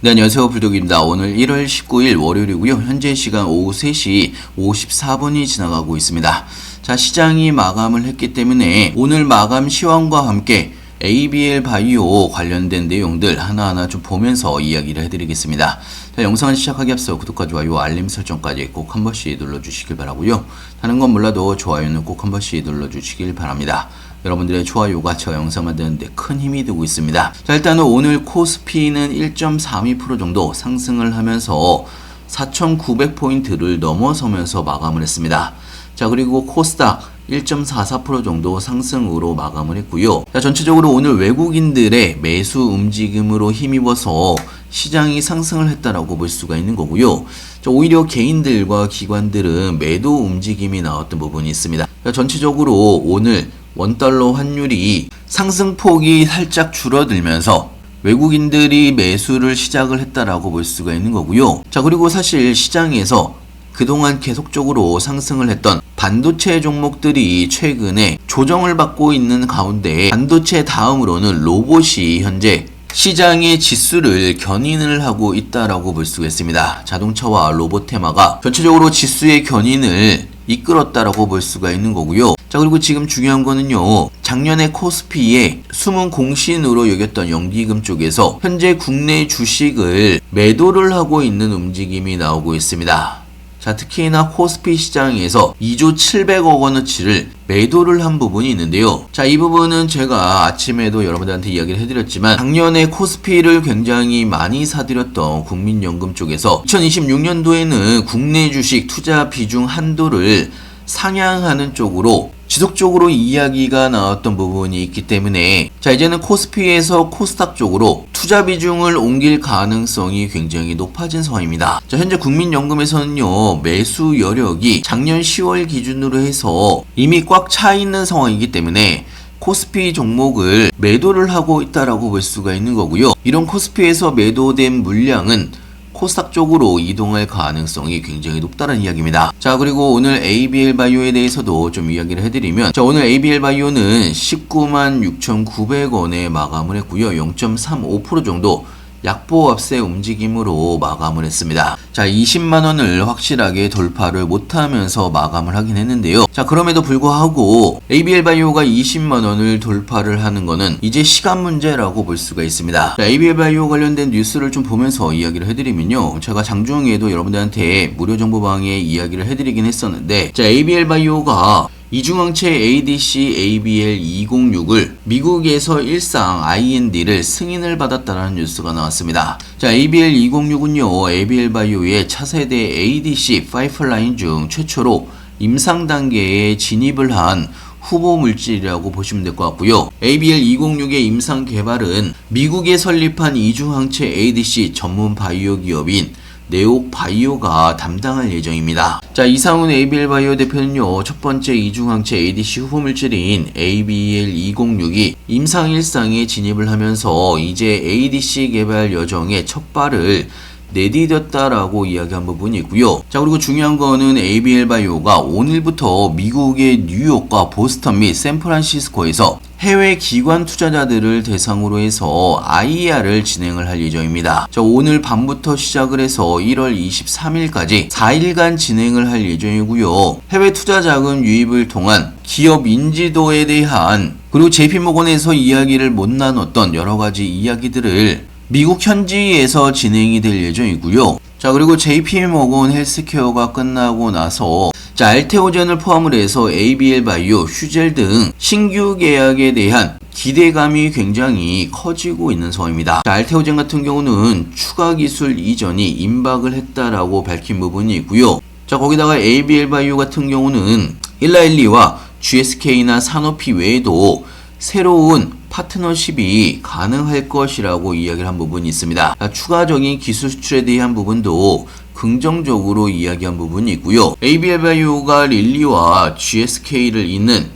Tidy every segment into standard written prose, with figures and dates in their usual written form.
네, 안녕하세요. 불독입니다. 오늘 1월 19일 월요일이고요. 현재 시간 오후 3시 54분이 지나가고 있습니다. 자, 시장이 마감을 했기 때문에 오늘 마감 시황과 함께 ABL 바이오 관련된 내용들 하나하나 좀 보면서 이야기를 해드리겠습니다. 자, 영상을 시작하기 앞서 구독과 좋아요, 알림 설정까지 꼭 한 번씩 눌러주시길 바라고요. 다른 건 몰라도 좋아요는 꼭 한 번씩 눌러주시길 바랍니다. 여러분들의 좋아요가 제가 영상 만드는데 큰 힘이 되고 있습니다. 자, 일단은 오늘 코스피는 1.32% 정도 상승을 하면서 4,900포인트를 넘어서면서 마감을 했습니다. 자, 그리고 코스닥 1.44% 정도 상승으로 마감을 했고요. 자, 전체적으로 오늘 외국인들의 매수 움직임으로 힘입어서 시장이 상승을 했다라고 볼 수가 있는 거고요. 자, 오히려 개인들과 기관들은 매도 움직임이 나왔던 부분이 있습니다. 자, 전체적으로 오늘 원달러 환율이 상승폭이 살짝 줄어들면서 외국인들이 매수를 시작을 했다라고 볼 수가 있는 거고요. 자, 그리고 사실 시장에서 그동안 계속적으로 상승을 했던 반도체 종목들이 최근에 조정을 받고 있는 가운데 반도체 다음으로는 로봇이 현재 시장의 지수를 견인을 하고 있다라고 볼 수가 있습니다. 자동차와 로봇 테마가 전체적으로 지수의 견인을 이끌었다라고 볼 수가 있는 거고요. 자, 그리고 지금 중요한 거는요, 작년에 코스피에 숨은 공신으로 여겼던 연기금 쪽에서 현재 국내 주식을 매도를 하고 있는 움직임이 나오고 있습니다. 자, 특히나 코스피 시장에서 2조 700억 원어치를 매도를 한 부분이 있는데요. 자, 이 부분은 제가 아침에도 여러분들한테 이야기를 해드렸지만 작년에 코스피를 굉장히 많이 사들였던 국민연금 쪽에서 2026년도에는 국내 주식 투자 비중 한도를 상향하는 쪽으로 지속적으로 이야기가 나왔던 부분이 있기 때문에 자, 이제는 코스피에서 코스닥 쪽으로 투자 비중을 옮길 가능성이 굉장히 높아진 상황입니다. 자, 현재 국민연금에서는요, 매수 여력이 작년 10월 기준으로 해서 이미 꽉 차 있는 상황이기 때문에 코스피 종목을 매도를 하고 있다라고 볼 수가 있는 거고요. 이런 코스피에서 매도된 물량은 코스닥 쪽으로 이동할 가능성이 굉장히 높다는 이야기입니다. 자, 그리고 오늘 ABL 바이오에 대해서도 좀 이야기를 해드리면, 자, 오늘 ABL 바이오는 196,900원에 마감을 했고요. 0.35% 정도 약보합세 움직임으로 마감을 했습니다. 자, 20만원을 확실하게 돌파를 못하면서 마감을 하긴 했는데요. 자, 그럼에도 불구하고 ABL 바이오가 20만원을 돌파를 하는 거는 이제 시간 문제라고 볼 수가 있습니다. 자, ABL 바이오 관련된 뉴스를 좀 보면서 이야기를 해드리면요, 제가 장중에도 여러분들한테 무료 정보방에 이야기를 해드리긴 했었는데, 자, ABL 바이오가 이중항체 ADC ABL206을 미국에서 일상 IND를 승인을 받았다는 뉴스가 나왔습니다. 자, ABL206은요, ABL 바이오의 차세대 ADC 파이프라인 중 최초로 임상 단계에 진입을 한 후보 물질이라고 보시면 될 것 같고요. ABL206의 임상 개발은 미국에 설립한 이중항체 ADC 전문 바이오 기업인 네오바이오가 담당할 예정입니다. 자, 이상훈 ABL 바이오 대표는요, 첫 번째 이중항체 ADC 후보 물질인 ABL206이 임상 1상에 진입을 하면서 이제 ADC 개발 여정의 첫 발을 내디뎠다라고 이야기한 부분이 있고요. 자, 그리고 중요한 거는 ABL 바이오가 오늘부터 미국의 뉴욕과 보스턴 및 샌프란시스코에서 해외 기관 투자자들을 대상으로 해서 IR을 진행을 할 예정입니다. 자, 오늘 밤부터 시작을 해서 1월 23일까지 4일간 진행을 할 예정이고요. 해외 투자 자금 유입을 통한 기업 인지도에 대한, 그리고 JP모건에서 이야기를 못 나눴던 여러 가지 이야기들을 미국 현지에서 진행이 될 예정이고요. 자, 그리고 JP모건 헬스케어가 끝나고 나서 자, 알테오젠을 포함을 해서 ABL 바이오, 휴젤 등 신규 계약에 대한 기대감이 굉장히 커지고 있는 상황입니다. 자, 알테오젠 같은 경우는 추가 기술 이전이 임박을 했다라고 밝힌 부분이 있고요. 자, 거기다가 ABL 바이오 같은 경우는 일라일리와 GSK나 사노피 외에도 새로운 파트너십이 가능할 것이라고 이야기를 한 부분이 있습니다. 추가적인 기술 수출에 대한 부분도 긍정적으로 이야기한 부분이 있고요. ABL 바이오가 릴리와 GSK를 잇는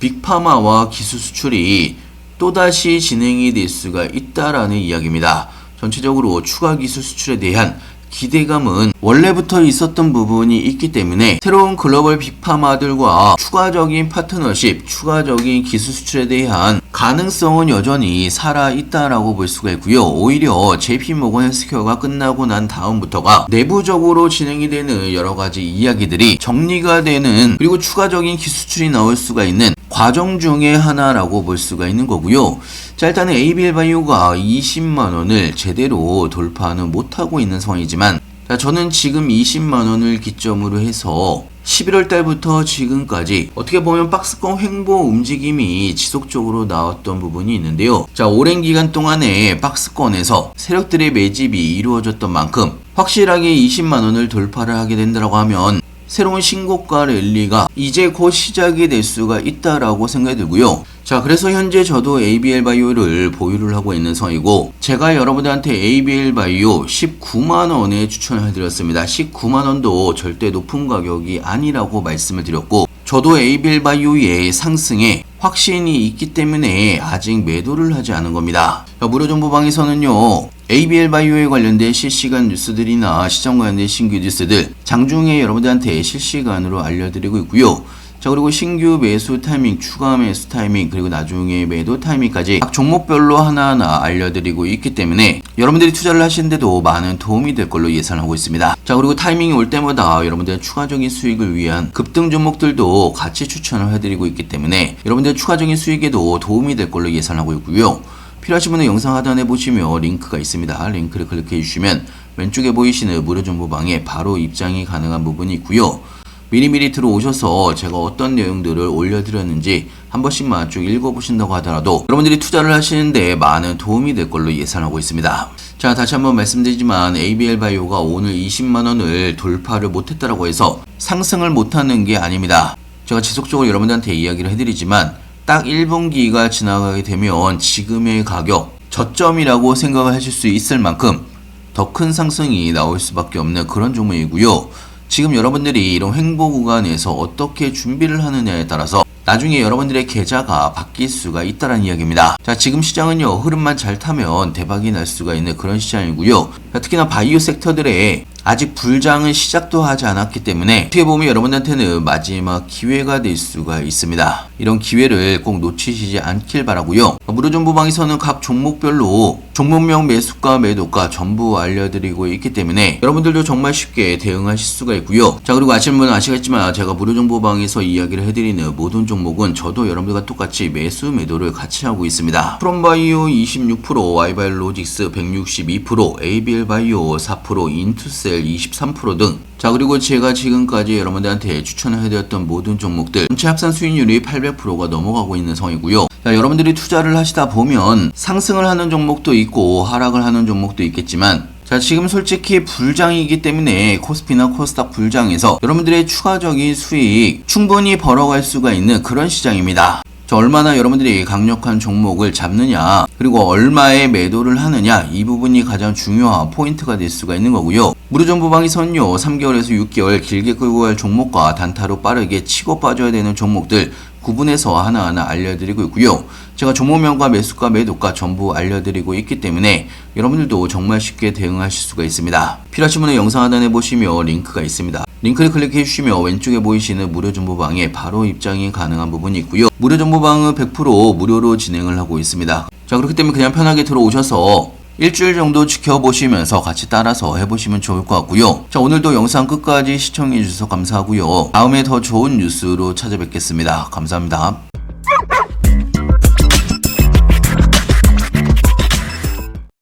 빅파마와 기술 수출이 또다시 진행이 될 수가 있다라는 이야기입니다. 전체적으로 추가 기술 수출에 대한 기대감은 원래부터 있었던 부분이 있기 때문에 새로운 글로벌 빅파마들과 추가적인 파트너십, 추가적인 기술 수출에 대한 가능성은 여전히 살아있다라고 볼 수가 있고요. 오히려 JP모건 헬스케어가 끝나고 난 다음부터가 내부적으로 진행이 되는 여러 가지 이야기들이 정리가 되는, 그리고 추가적인 기수출이 나올 수가 있는 과정 중에 하나라고 볼 수가 있는 거고요. 자, 일단은 ABL바이오가 20만원을 제대로 돌파는 못하고 있는 상황이지만, 자, 저는 지금 20만원을 기점으로 해서 11월 달부터 지금까지 어떻게 보면 박스권 횡보 움직임이 지속적으로 나왔던 부분이 있는데요. 자, 오랜 기간 동안에 박스권에서 세력들의 매집이 이루어졌던 만큼 확실하게 20만원을 돌파를 하게 된다고 하면 새로운 신고가 랠리가 이제 곧 시작이 될 수가 있다라고 생각이 들고요. 자, 그래서 현재 저도 ABL바이오를 보유를 하고 있는 상황이고, 제가 여러분들한테 ABL바이오 19만원에 추천을 해드렸습니다. 19만원도 절대 높은 가격이 아니라고 말씀을 드렸고, 저도 ABL바이오의 상승에 확신이 있기 때문에 아직 매도를 하지 않은 겁니다. 무료정보방에서는요, ABL바이오에 관련된 실시간 뉴스들이나 시장 관련된 신규 뉴스들 장중에 여러분들한테 실시간으로 알려드리고 있고요. 자, 그리고 신규 매수 타이밍, 추가 매수 타이밍, 그리고 나중에 매도 타이밍까지 각 종목별로 하나하나 알려드리고 있기 때문에 여러분들이 투자를 하시는데도 많은 도움이 될 걸로 예상하고 있습니다. 자, 그리고 타이밍이 올 때마다 여러분들의 추가적인 수익을 위한 급등 종목들도 같이 추천을 해드리고 있기 때문에 여러분들의 추가적인 수익에도 도움이 될 걸로 예상하고 있고요. 필요하신 분은 영상 하단에 보시면 링크가 있습니다. 링크를 클릭해 주시면 왼쪽에 보이시는 무료정보방에 바로 입장이 가능한 부분이 있고요. 미리미리 들어오셔서 제가 어떤 내용들을 올려드렸는지 한 번씩만 쭉 읽어보신다고 하더라도 여러분들이 투자를 하시는데 많은 도움이 될 걸로 예상하고 있습니다. 자, 다시 한번 말씀드리지만 ABL바이오가 오늘 20만원을 돌파를 못했다라고 해서 상승을 못하는 게 아닙니다. 제가 지속적으로 여러분들한테 이야기를 해드리지만 딱 1분기가 지나가게 되면 지금의 가격 저점이라고 생각을 하실 수 있을 만큼 더 큰 상승이 나올 수밖에 없는 그런 종목이고요. 지금 여러분들이 이런 횡보 구간에서 어떻게 준비를 하느냐에 따라서 나중에 여러분들의 계좌가 바뀔 수가 있다는 이야기입니다. 자, 지금 시장은요, 흐름만 잘 타면 대박이 날 수가 있는 그런 시장이고요. 자, 특히나 바이오 섹터들의 아직 불장은 시작도 하지 않았기 때문에 어떻게 보면 여러분한테는 마지막 기회가 될 수가 있습니다. 이런 기회를 꼭 놓치시지 않길 바라고요. 무료정보방에서는 각 종목별로 종목명 매수가 매도가 전부 알려드리고 있기 때문에 여러분들도 정말 쉽게 대응하실 수가 있고요. 자, 그리고 아시는 분은 아시겠지만 제가 무료정보방에서 이야기를 해드리는 모든 종목은 저도 여러분들과 똑같이 매수 매도를 같이 하고 있습니다. 프롬바이오 26%, 와이바이오로직스 162%, ABL바이오 4%, 인투셀 23% 등. 자, 그리고 제가 지금까지 여러분들한테 추천을 해드렸던 모든 종목들 전체 합산 수익률이 800%가 넘어가고 있는 상황이고요. 자, 여러분들이 투자를 하시다 보면 상승을 하는 종목도 있고 하락을 하는 종목도 있겠지만, 자, 지금 솔직히 불장이기 때문에 코스피나 코스닥 불장에서 여러분들의 추가적인 수익 충분히 벌어갈 수가 있는 그런 시장입니다. 얼마나 여러분들이 강력한 종목을 잡느냐, 그리고 얼마에 매도를 하느냐, 이 부분이 가장 중요한 포인트가 될 수가 있는 거고요. 무료정보방에서는요, 3개월에서 6개월 길게 끌고 갈 종목과 단타로 빠르게 치고 빠져야 되는 종목들 구분해서 하나하나 알려드리고 있고요. 제가 종목명과 매수가 매도가 전부 알려드리고 있기 때문에 여러분들도 정말 쉽게 대응하실 수가 있습니다. 필요하신 분은 영상 하단에 보시면 링크가 있습니다. 링크를 클릭해 주시면 왼쪽에 보이시는 무료정보방에 바로 입장이 가능한 부분이 있고요. 무료정보방은 100% 무료로 진행을 하고 있습니다. 자, 그렇기 때문에 그냥 편하게 들어오셔서 일주일 정도 지켜보시면서 같이 따라서 해보시면 좋을 것 같고요. 자, 오늘도 영상 끝까지 시청해 주셔서 감사하고요. 다음에 더 좋은 뉴스로 찾아뵙겠습니다. 감사합니다.